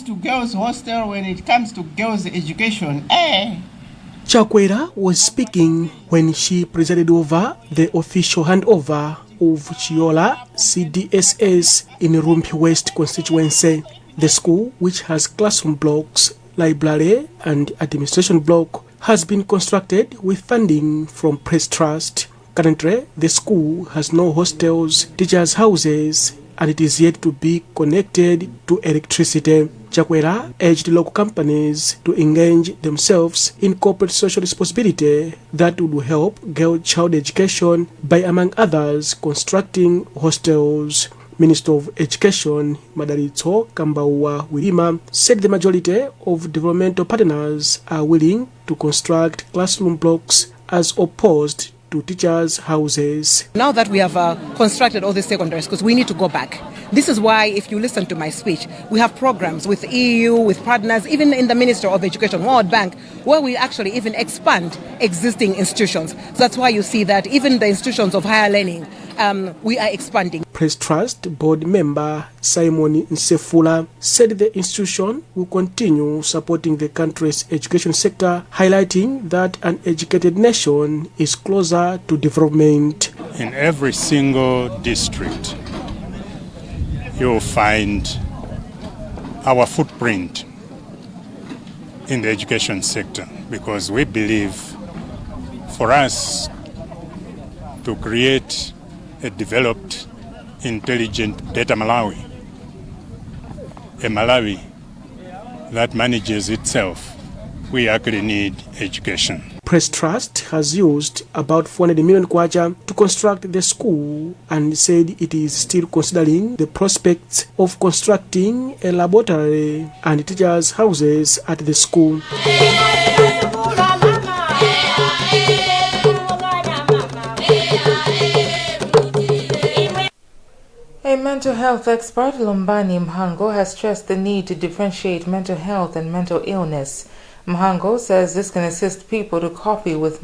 to girls' hostel, when it comes to girls' education, Chakwera was speaking when she presided over the official handover of Chiola CDSS in Rumpi West constituency. The school, which has classroom blocks, library and administration block, has been constructed with funding from Press Trust. Currently, the school has no hostels, teachers' houses, and it is yet to be connected to electricity. Chakwera urged local companies to engage themselves in corporate social responsibility that would help girl child education by, among others, constructing hostels. Minister of Education Madalitso Kambawa Wilima said the majority of developmental partners are willing to construct classroom blocks as opposed to teachers' houses. Now that we have constructed all these secondary schools, we need to go back. This is why, if you listen to my speech, we have programs with EU, with partners, even in the Ministry of Education, World Bank, where we actually even expand existing institutions. So that's why you see that even the institutions of higher learning, we are expanding. Press Trust board member Simon Nsefula said the institution will continue supporting the country's education sector, highlighting that an educated nation is closer to development. In every single district, you will find our footprint in the education sector, because we believe for us to create a developed, intelligent data Malawi, a Malawi that manages itself, we actually need education. Press Trust has used about 400 million kwacha to construct the school and said it is still considering the prospects of constructing a laboratory and teachers' houses at the school. A mental health expert, Lumbani Mhango, has stressed the need to differentiate mental health and mental illness. Mhango says this can assist people to cope with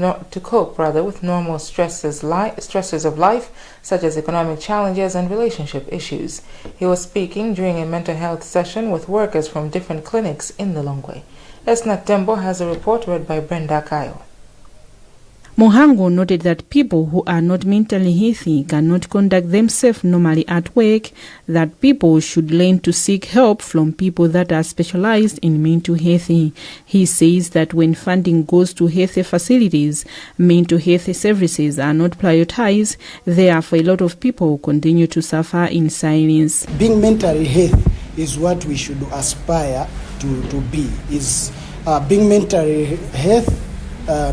normal stresses of life, such as economic challenges and relationship issues. He was speaking during a mental health session with workers from different clinics in the Lilongwe. Esnat Tembo has a report read by Brenda Kayo. Mhango noted that people who are not mentally healthy cannot conduct themselves normally at work, that people should learn to seek help from people that are specialized in mental health. He says that when funding goes to health facilities, mental health services are not prioritized, therefore a lot of people continue to suffer in silence. Being mentally healthy is what we should aspire to be. Being mentally healthy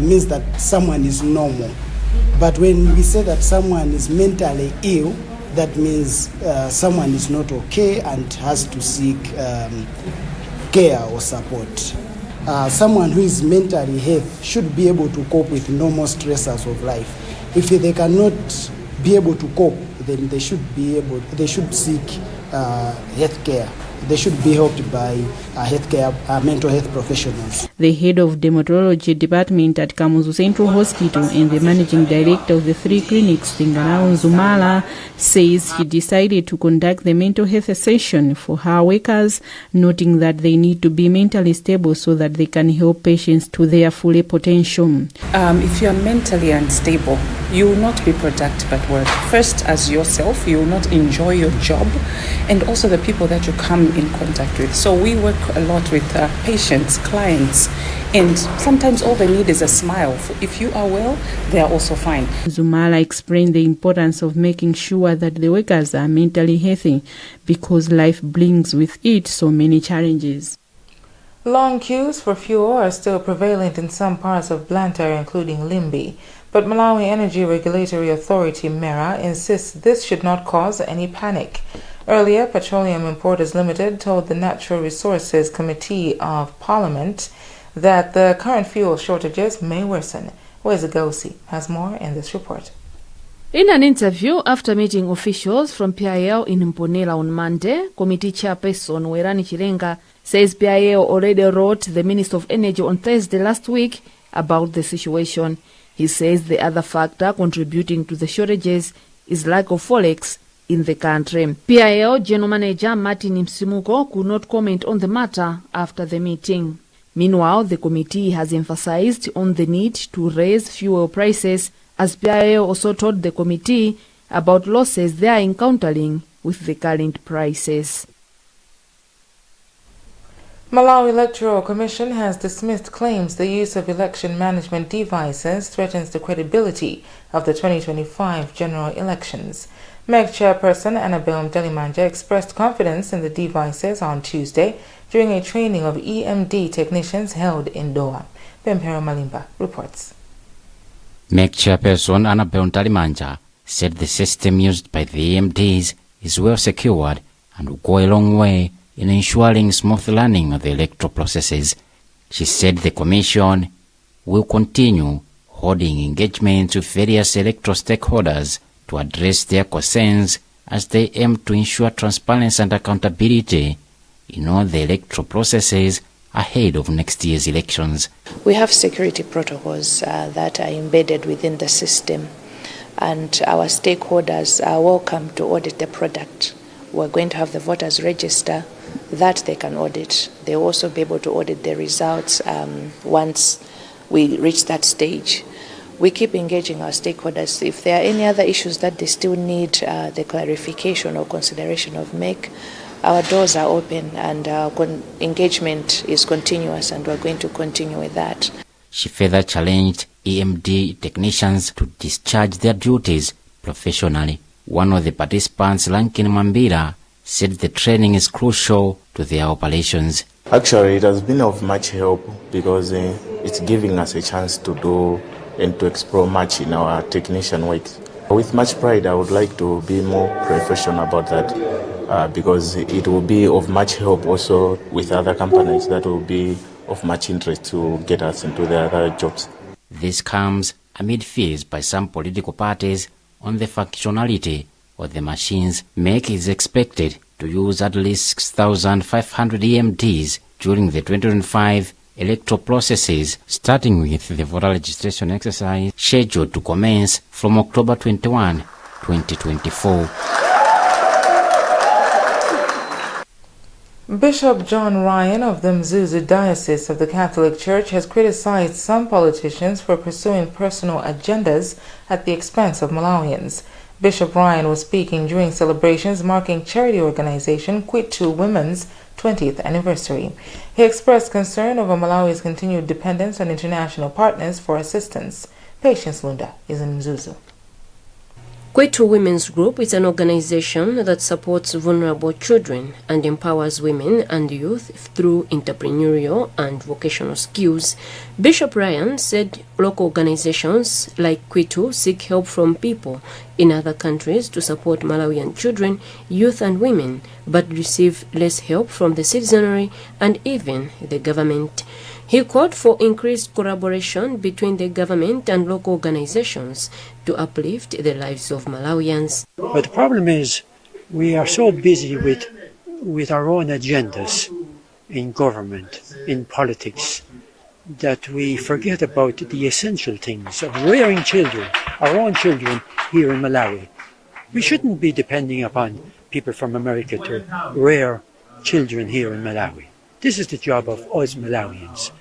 means that someone is normal. But when we say that someone is mentally ill, that means someone is not okay and has to seek care or support. Someone who is mentally healthy should be able to cope with normal stressors of life. If they cannot be able to cope, then they should seek health care. They should be helped by mental health professionals. The head of dermatology department at Kamuzu Central Hospital and the managing director of the 3 clinics, Tingarao Nzumala, says he decided to conduct the mental health session for her workers, noting that they need to be mentally stable so that they can help patients to their full potential. If you are mentally unstable, you will not be productive at work. First, as yourself, you will not enjoy your job, and also the people that you come in contact with. So we work a lot with patients, clients, and sometimes all they need is a smile. If you are well, they are also fine. Zumala explained the importance of making sure that the workers are mentally healthy because life brings with it so many challenges. Long queues for fuel are still prevalent in some parts of Blantyre, including Limbi. But Malawi Energy Regulatory Authority, MERA, insists this should not cause any panic. Earlier, Petroleum Importers Limited told the Natural Resources Committee of Parliament that the current fuel shortages may worsen. Weza Gausi has more in this report. In an interview after meeting officials from PIL in Mponela on Monday, committee chairperson Werani Chirenga says PIL already wrote the Minister of Energy on Thursday last week about the situation. He says the other factor contributing to the shortages is lack of forex in the country. PIL General Manager Martin Msimuko could not comment on the matter after the meeting. Meanwhile, the committee has emphasized on the need to raise fuel prices, as PIL also told the committee about losses they are encountering with the current prices. Malawi Electoral Commission has dismissed claims the use of election management devices threatens the credibility of the 2025 general elections. MEC Chairperson Annabel Mdalimanja expressed confidence in the devices on Tuesday during a training of EMD technicians held in Doha. Pempero Malimba reports. MEC Chairperson Annabel Mdalimanja said the system used by the EMDs is well secured and will go a long way in ensuring smooth running of the electoral processes. She said the Commission will continue holding engagements with various electoral stakeholders to address their concerns as they aim to ensure transparency and accountability in all the electoral processes ahead of next year's elections. We have security protocols that are embedded within the system, and our stakeholders are welcome to audit the product. We're going to have the voters register that they can audit. They'll also be able to audit the results once we reach that stage. We keep engaging our stakeholders. If there are any other issues that they still need the clarification or consideration of MEC, our doors are open and our engagement is continuous, and we're going to continue with that. She further challenged EMD technicians to discharge their duties professionally. One of the participants, Lankin Mambira, said the training is crucial to their operations. Actually, it has been of much help because it's giving us a chance to do and to explore much in our technician work. With much pride, I would like to be more professional about that because it will be of much help also with other companies that will be of much interest to get us into the other jobs. This comes amid fears by some political parties on the functionality of the machines. MEC is expected to use at least 6,500 EMDs during the 2025 electoral processes, starting with the voter registration exercise scheduled to commence from October 21, 2024. Bishop John Ryan of the Mzuzu Diocese of the Catholic Church has criticized some politicians for pursuing personal agendas at the expense of Malawians. Bishop Ryan was speaking during celebrations marking charity organization Kwitu Women's 20th anniversary. He expressed concern over Malawi's continued dependence on international partners for assistance. Patience Lunda is in Mzuzu. Kwitu Women's Group is an organization that supports vulnerable children and empowers women and youth through entrepreneurial and vocational skills. Bishop Ryan said local organizations like Kwitu seek help from people in other countries to support Malawian children, youth and women, but receive less help from the citizenry and even the government. He called for increased collaboration between the government and local organizations to uplift the lives of Malawians. But the problem is we are so busy with our own agendas in government, in politics, that we forget about the essential things of rearing children, our own children here in Malawi. We shouldn't be depending upon people from America to rear children here in Malawi. This is the job of us Malawians,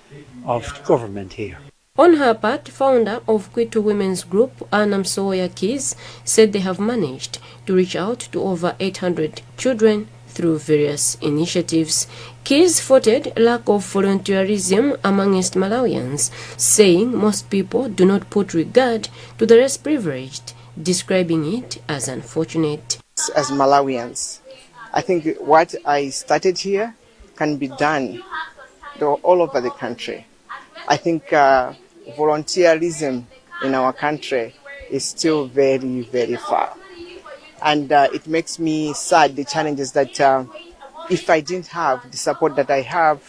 of government here. On her part, founder of Kwitu Women's Group, Anam Soya Keys, said they have managed to reach out to over 800 children through various initiatives. Keys faulted lack of volunteerism amongst Malawians, saying most people do not put regard to the less privileged, describing it as unfortunate. As Malawians, I think what I started here can be done all over the country. I think volunteerism in our country is still very, very far. And it makes me sad, the challenges that if I didn't have the support that I have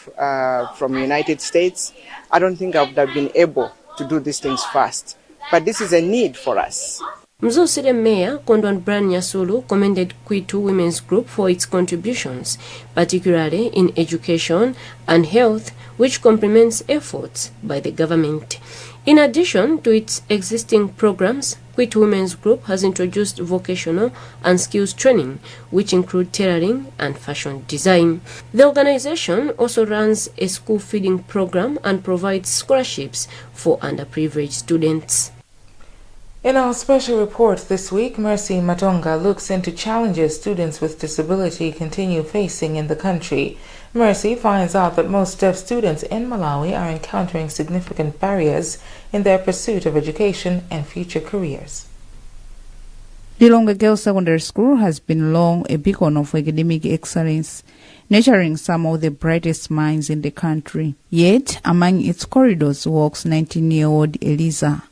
from the United States, I don't think I would have been able to do these things fast. But this is a need for us. Mzusire Mayor Kondwan Brian Nyasulu commended Kwitu Women's Group for its contributions, particularly in education and health, which complements efforts by the government. In addition to its existing programs, Quit Women's Group has introduced vocational and skills training, which include tailoring and fashion design. The organization also runs a school feeding program and provides scholarships for underprivileged students. In our special report this week, Mercy Matonga looks into challenges students with disability continue facing in the country. Mercy finds out that most deaf students in Malawi are encountering significant barriers in their pursuit of education and future careers. Lilongwe Girls Secondary School has been long a beacon of academic excellence, nurturing some of the brightest minds in the country. Yet, among its corridors walks 19-year-old Eliza,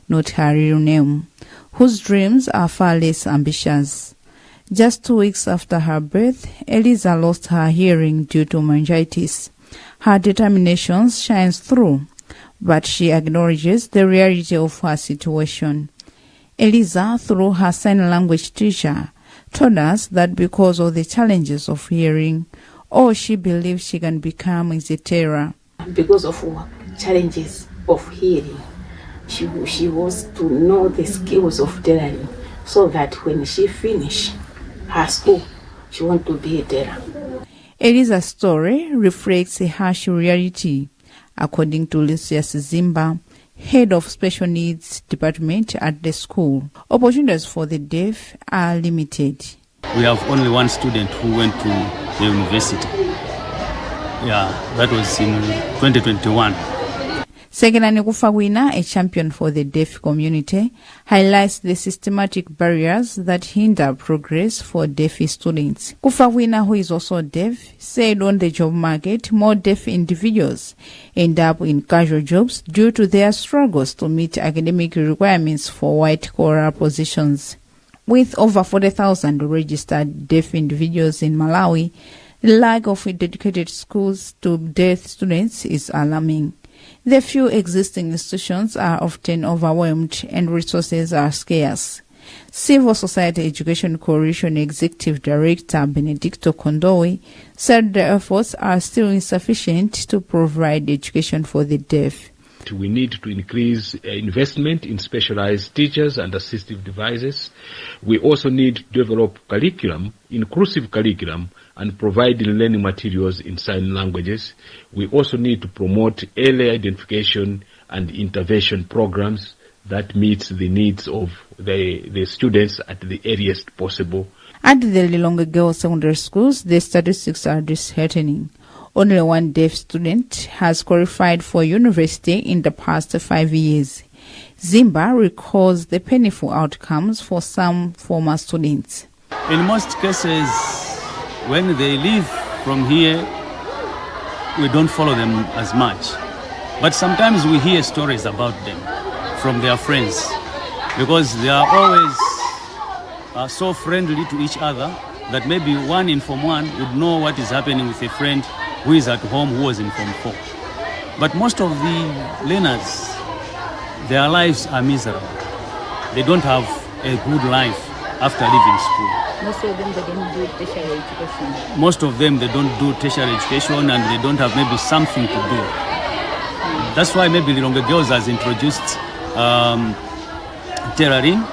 not her real name, whose dreams are far less ambitious. Just 2 weeks after her birth, Eliza lost her hearing due to meningitis. Her determination shines through, but she acknowledges the reality of her situation. Eliza, through her sign language teacher, told us that because of the challenges of hearing, all she believes she can become is a terror. Because of challenges of hearing, she was to know the skills of tailoring so that when she finished her school, she wants to be a tailor. Eliza's story reflects a harsh reality. According to Lucius Zimba, head of special needs department at the school, opportunities for the deaf are limited. We have only one student who went to the university. Yeah, that was in 2021. Sekelani Kufagwina, a champion for the deaf community, highlights the systematic barriers that hinder progress for deaf students. Kufagwina, who is also deaf, said on the job market, more deaf individuals end up in casual jobs due to their struggles to meet academic requirements for white-collar positions. With over 40,000 registered deaf individuals in Malawi, the lack of dedicated schools to deaf students is alarming. The few existing institutions are often overwhelmed and resources are scarce. Civil Society Education Coalition Executive Director Benedicto Kondowi said the efforts are still insufficient to provide education for the deaf. We need to increase investment in specialized teachers and assistive devices. We also need to develop curriculum, inclusive curriculum, and provide learning materials in sign languages. We also need to promote early identification and intervention programs that meets the needs of the students at the earliest possible. At the Lilongwe Girls Secondary Schools, the statistics are disheartening. Only one deaf student has qualified for university in the past 5 years. Zimba recalls the painful outcomes for some former students. In most cases, when they leave from here, we don't follow them as much. But sometimes we hear stories about them from their friends because they are always so friendly to each other that maybe one in Form 1 would know what is happening with a friend who is at home who was in Form 4. But most of the learners, their lives are miserable. They don't have a good life after leaving school. Most of them, they don't do tertiary education. Most of them, they don't do tertiary education and they don't have maybe something to do. That's why maybe Lilongwe Girls has introduced tailoring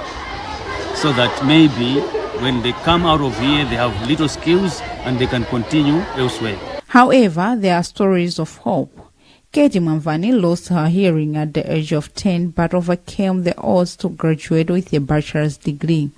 so that maybe when they come out of here, they have little skills and they can continue elsewhere. However, there are stories of hope. Katie Mamvani lost her hearing at the age of 10 but overcame the odds to graduate with a bachelor's degree.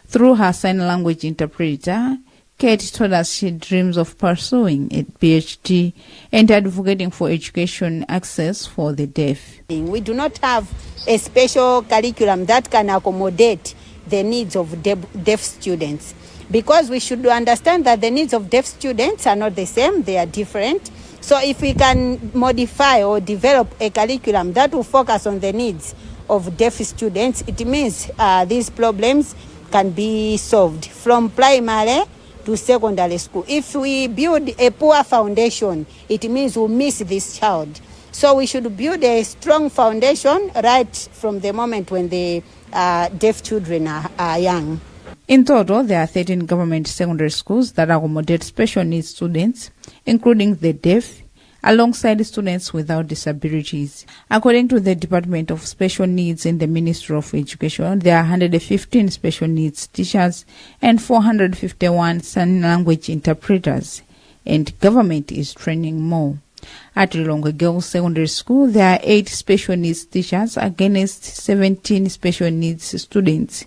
Through her sign language interpreter, Kate told us she dreams of pursuing a PhD and advocating for education access for the deaf. We do not have a special curriculum that can accommodate the needs of deaf students, because we should understand that the needs of deaf students are not the same, they are different. So if we can modify or develop a curriculum that will focus on the needs of deaf students, it means these problems can be solved from primary to secondary school. If we build a poor foundation, it means we'll miss this child. So we should build a strong foundation right from the moment when the deaf children are young. In total, there are 13 government secondary schools that accommodate special needs students, including the deaf, alongside students without disabilities. According to the Department of Special Needs in the Ministry of Education, there are 115 special needs teachers and 451 sign language interpreters, and government is training more. At Lilongwe Girls Secondary School, there are 8 special needs teachers against 17 special needs students.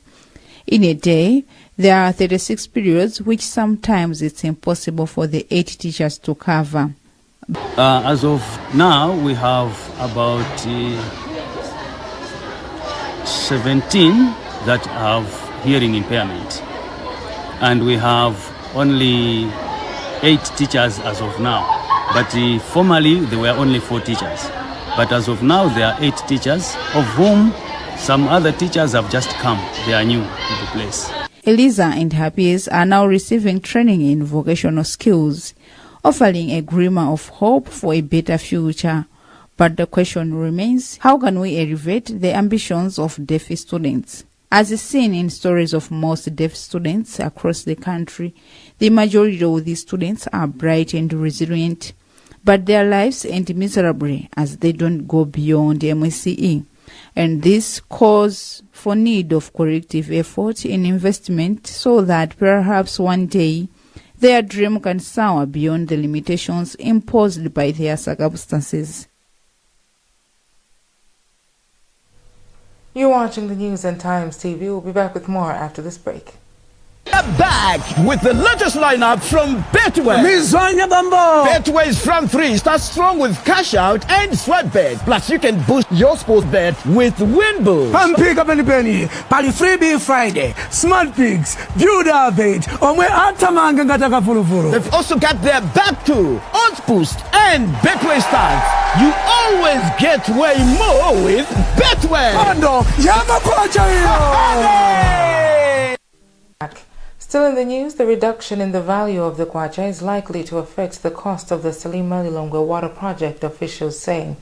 In a day, there are 36 periods, which sometimes it's impossible for the 8 teachers to cover. As of now, we have about 17 that have hearing impairment, and we have only 8 teachers as of now. But formerly, there were only 4 teachers. But as of now, there are 8 teachers, of whom some other teachers have just come. They are new to the place. Eliza and her peers are now receiving training in vocational skills, offering a glimmer of hope for a better future. But the question remains, how can we elevate the ambitions of deaf students? As is seen in stories of most deaf students across the country, the majority of these students are bright and resilient, but their lives end miserably as they don't go beyond MSCE. And this calls for need of collective effort and investment so that perhaps one day their dream can soar beyond the limitations imposed by their circumstances. You're watching the News and Times TV. We'll be back with more after this break. Back with the latest lineup from Betway. Betway's front 3 starts strong with cash out and sweat bet. Plus, you can boost your sports bet with Win Boost. And pick up any penny. Pali freebie Friday, Smart Pigs, Builder Bet, Omwe Atamanga Gataka Furufuru. They've also got their back to Odds Boost and Betway Stars. You always get way more with Betway. Still in the news, the reduction in the value of the kwacha is likely to affect the cost of the Salima Lilongwe water project, officials say.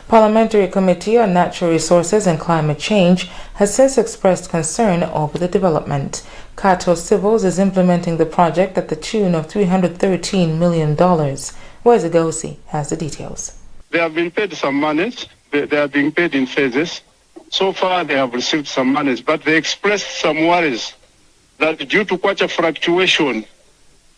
Parliamentary Committee on Natural Resources and Climate Change has since expressed concern over the development. Kato Civils is implementing the project at the tune of $313 million. Where's Agosi has the details. They have been paid some monies. They are being paid in phases. So far, they have received some monies, but they expressed some worries that due to kwacha fluctuation,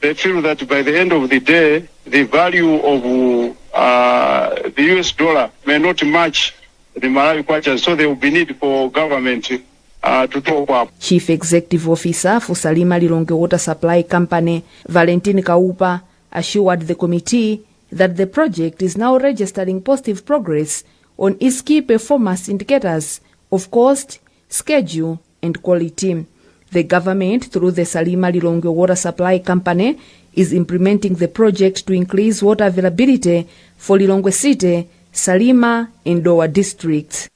they feel that by the end of the day, the value of the US dollar may not match the Malawi kwacha, so there will be need for government to top up. Chief Executive Officer for Salima Lilongwe Water Supply Company, Valentin Kaupa, assured the committee that the project is now registering positive progress on its key performance indicators of cost, schedule, and quality. The government, through the Salima Lilongwe Water Supply Company, is implementing the project to increase water availability for Lilongwe City, Salima, and Dowa districts.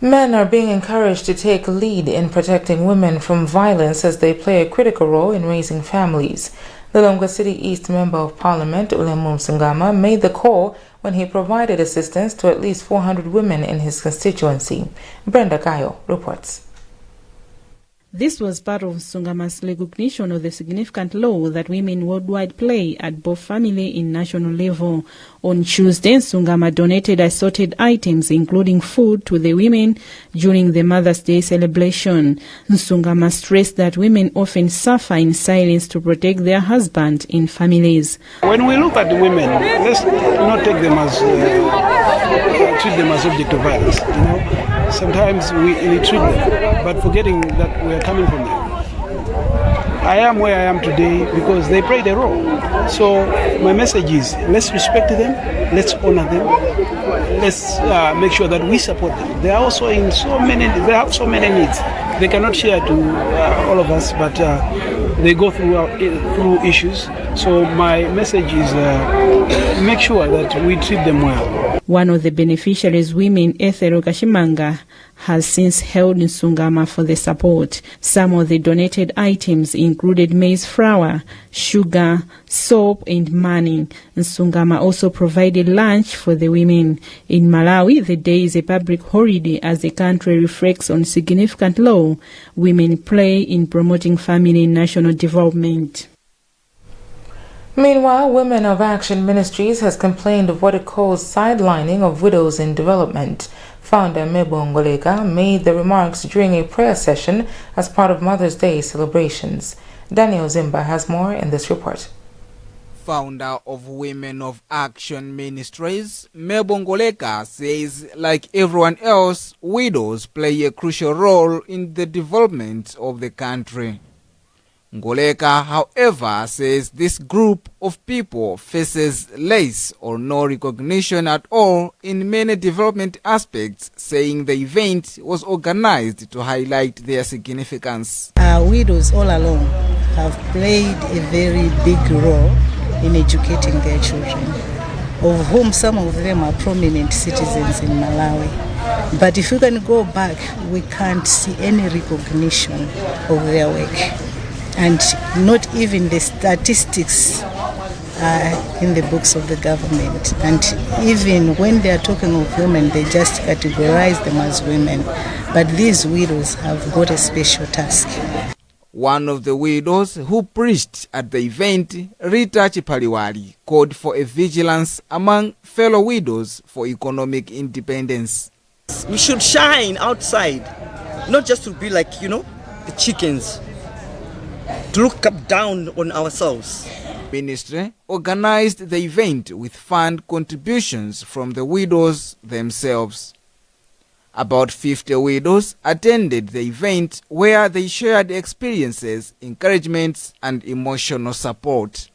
Men are being encouraged to take lead in protecting women from violence as they play a critical role in raising families. The Lilongwe City East Member of Parliament, Ulemu Msungama, made the call when he provided assistance to at least 400 women in his constituency. Brenda Kayo reports. This was part of Nsungama's recognition of the significant role that women worldwide play at both family and national level. On Tuesday, Nsungama donated assorted items including food to the women during the Mother's Day celebration. Nsungama stressed that women often suffer in silence to protect their husbands in families. When we look at the women, let's not take them as treat them as object of violence. You know, sometimes we treat them, but forgetting that we are coming from them. I am where I am today because they played a role. So my message is, let's respect them, let's honor them, let's make sure that we support them. They are also in so many needs. They cannot share to all of us, but they go through issues. So my message is make sure that we treat them well. One of the beneficiaries, women Ethero Kashimanga, has since held Nsungama for the support. Some of the donated items included maize flour, sugar, soap, and money. Nsungama also provided lunch for the women. In Malawi, the day is a public holiday as the country reflects on significant role women play in promoting family and national development. Meanwhile, Women of Action Ministries has complained of what it calls sidelining of widows in development. Founder Mebo Ngoleka made the remarks during a prayer session as part of Mother's Day celebrations. Daniel Zimba has more in this report. Founder of Women of Action Ministries, Mebo Ngoleka says, like everyone else, widows play a crucial role in the development of the country. Ngoleka, however, says this group of people faces less or no recognition at all in many development aspects, saying the event was organized to highlight their significance. Widows all along have played a very big role in educating their children, of whom some of them are prominent citizens in Malawi. But if you can go back, we can't see any recognition of their work. And not even the statistics are in the books of the government. And even when they are talking of women, they just categorize them as women. But these widows have got a special task. One of the widows who preached at the event, Rita Chipaliwali, called for a vigilance among fellow widows for economic independence. We should shine outside, not just to be like, the chickens, to look up down on ourselves. Ministry organized the event with fund contributions from the widows themselves. About 50 widows attended the event where they shared experiences, encouragements, and emotional support.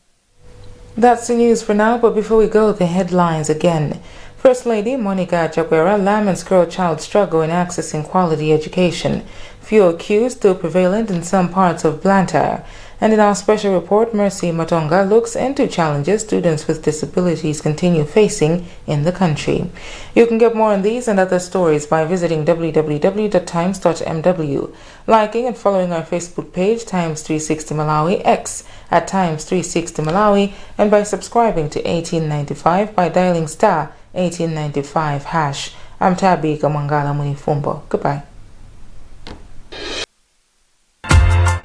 That's the news for now, but before we go, the headlines again. First Lady Monica Jaguera laments girl child struggle in accessing quality education. Few accused still prevalent in some parts of Blantyre. And in our special report, Mercy Matonga looks into challenges students with disabilities continue facing in the country. You can get more on these and other stories by visiting www.times.mw, liking and following our Facebook page, Times 360 Malawi, X at Times 360 Malawi, and by subscribing to 1895 by dialing star 1895 hash. I'm Tabi Kamangala Munifumbo. Goodbye.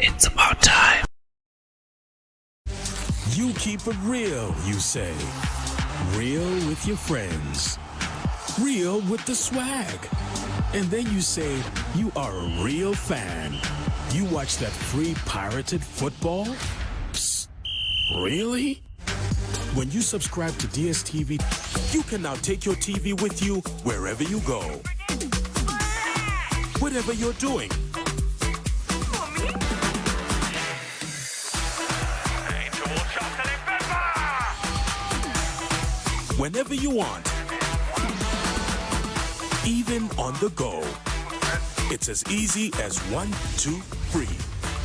It's about time. You keep it real, you say. Real with your friends. Real with the swag. And then you say you are a real fan. You watch that free pirated football? Psst. Really? When you subscribe to DSTV, you can now take your TV with you wherever you go. Whatever you're doing. Whenever you want. Even on the go. It's as easy as 1, 2, 3.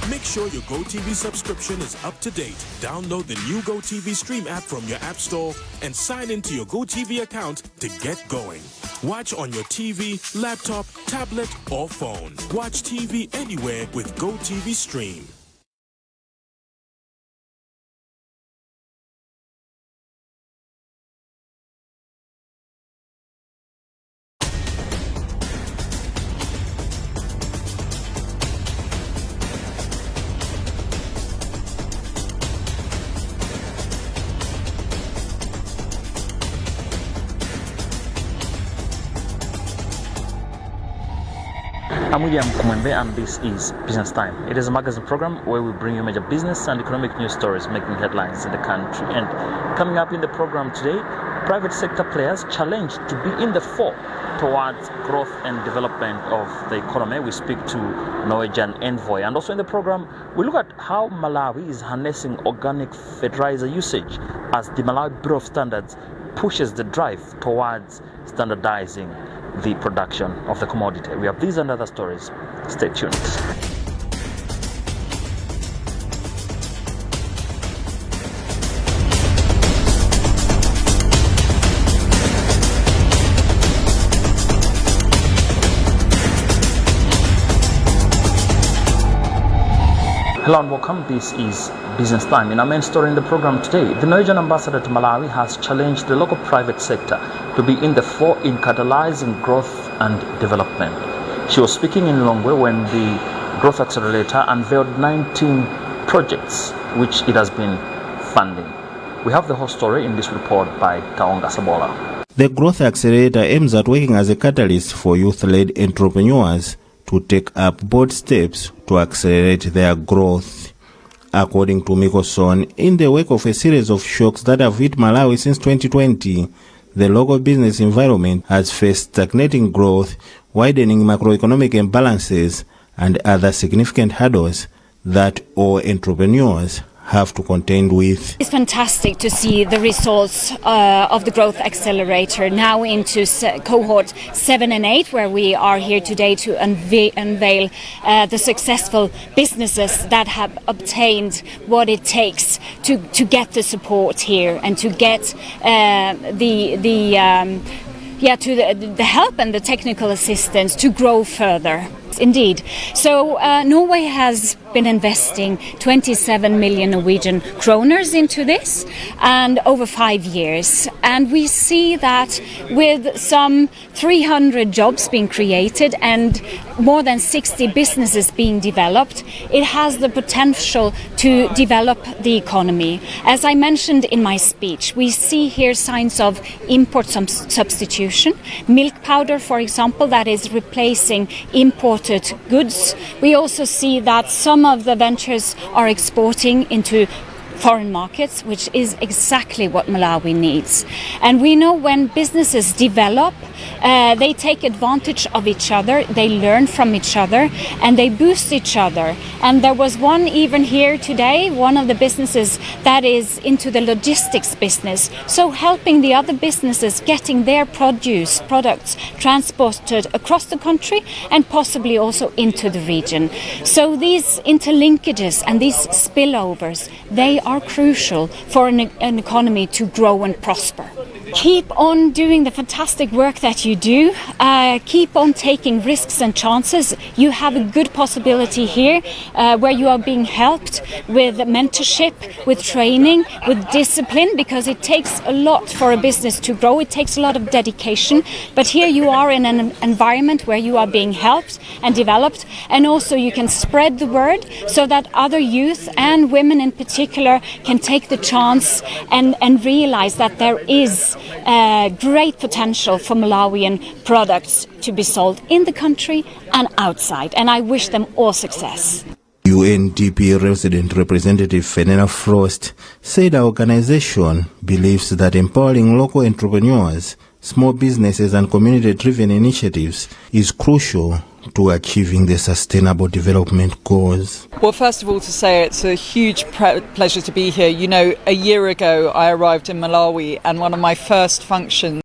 Make sure your GoTV subscription is up to date. Download the new GoTV Stream app from your app store and sign into your GoTV account to get going. Watch on your TV, laptop, tablet, or phone. Watch TV anywhere with GoTV Stream. I'm William Kumwembe and this is Business Time. It is a magazine program where we bring you major business and economic news stories making headlines in the country. And coming up in the program today, private sector players challenged to be in the fore towards growth and development of the economy. We speak to Norwegian envoy. And also in the program, we look at how Malawi is harnessing organic fertilizer usage as the Malawi Bureau of Standards pushes the drive towards standardizing the production of the commodity. We have these and other stories. Stay tuned. Hello and welcome. This is Business Time. In our main story in the program today, the Norwegian ambassador to Malawi has challenged the local private sector to be in the fore in catalyzing growth and development. She was speaking in Longwe when the Growth Accelerator unveiled 19 projects which it has been funding. We have the whole story in this report by Kaonga Sabola. The Growth Accelerator aims at working as a catalyst for youth-led entrepreneurs to take up bold steps to accelerate their growth. According to Mikoson, in the wake of a series of shocks that have hit Malawi since 2020, the local business environment has faced stagnating growth, widening macroeconomic imbalances, and other significant hurdles that all entrepreneurs have to contend with. It's fantastic to see the results of the Growth Accelerator now into cohort 7 and 8, where we are here today to unveil the successful businesses that have obtained what it takes to get the support here and to get the help and the technical assistance to grow further. Indeed. So Norway has been investing 27 million Norwegian kroners into this and over 5 years. And we see that with some 300 jobs being created and more than 60 businesses being developed, it has the potential to develop the economy. As I mentioned in my speech, we see here signs of import substitution. Milk powder, for example, that is replacing imported goods. We also see that some of the ventures are exporting into foreign markets, which is exactly what Malawi needs. And we know when businesses develop, they take advantage of each other, they learn from each other, and they boost each other. And there was one even here today, one of the businesses that is into the logistics business, so helping the other businesses getting their products transported across the country and possibly also into the region. So these interlinkages and these spillovers, they are crucial for an economy to grow and prosper. Keep on doing the fantastic work that you do. Keep on taking risks and chances. You have a good possibility here where you are being helped with mentorship, with training, with discipline, because it takes a lot for a business to grow. It takes a lot of dedication. But here you are in an environment where you are being helped and developed, and also you can spread the word so that other youth and women in particular can take the chance and realize that there is great potential for Malawian products to be sold in the country and outside, and I wish them all success. UNDP resident representative Fenena Frost said our organization believes that empowering local entrepreneurs, small businesses and community-driven initiatives is crucial to achieving the sustainable development goals. Well, first of all, to say it's a huge pleasure to be here. You know, a year ago I arrived in Malawi, and one of my first functions